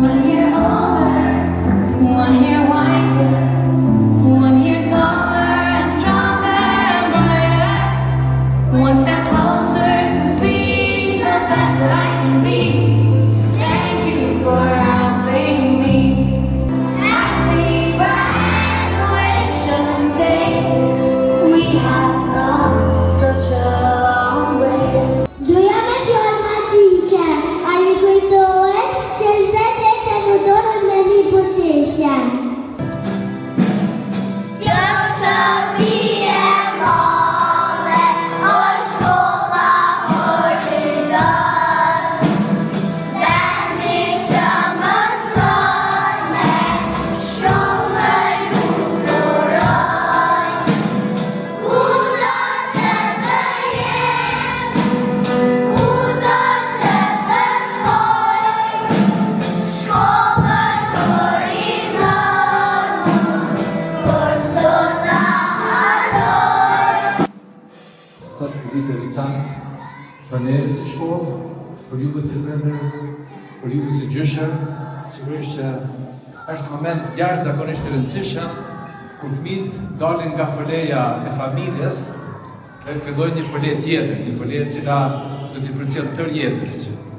One year older, 1 year wiser, 1 year taller and stronger and brighter. One step closer to be the best that I can be. Thank you for helping me. Happy graduation day. We have come such a long way. Gioiame fior magiche, ai kujtohet që çdo ditë më dorën me një butëqeshje. Kjo është bie mole, o shkolla Horizon. Dani që mëson me shumë lumturoj. Kudo që të jem, kudo që të shkoj, shkollën Horizon, kur sot ta harroj. Sot një ditë e veçantë për ne si shkollë, për ju si prindër, për ju si gjyshër, sigurisht që është moment jashtëzakonisht i rëndësishëm kur fëmijët dalin nga foleja e familjes dhe fillojnë një folje tjetër, një folje e cila do t'i përcjellë tërë jetës,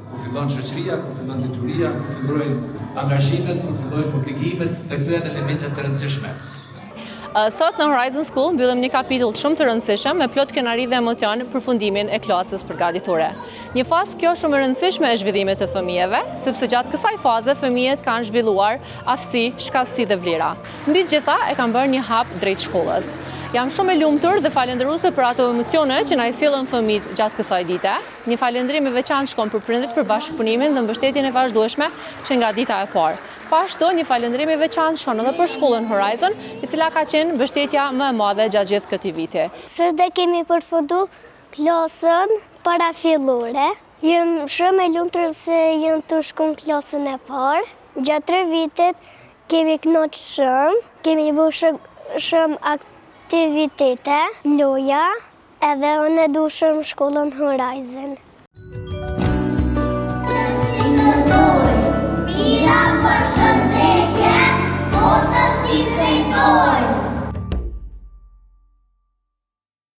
kur fillon shoqëria, kur fillon dituria, kur fillojnë angazhimet, kur fillojnë obligimet, dhe këto janë elemente të rëndësishme. Sot në Horizon School mbyllim një kapitull shumë të rëndësishëm me plot kënaqësi dhe emocion për fundimin e klasës përgatitore. Një fazë kjo shumë e rëndësishme e zhvillimit të fëmijëve, sepse gjatë kësaj faze fëmijët kanë zhvilluar aftësi, shkallësi dhe vlera. Mbi të gjitha e kanë bërë një hap drejt shkollës. Jam shumë e lumtur dhe falendëruese për ato emocione që na i sjellën fëmijët gjatë kësaj dite. Një falënderim i veçantë shkon për prindërit për bashkëpunimin dhe mbështetjen e vazhdueshme që nga dita e parë. Ashtu një falënderim i veçantë shkon edhe për shkollën Horizon, e cila ka qenë mbështetja më e madhe gjatë gjithë këtij viti. Sot dhe kemi përfundu klasën parafillore. Jem shumë e lumtur se jem të shku në klasën e parë. Gjatë 3 vitet kemi kënaqur shumë, kemi bërë shumë aktivitete, loja, edhe unë e du shumë shkollën Horizon. Mira për shëndetje, botës si drejtoj.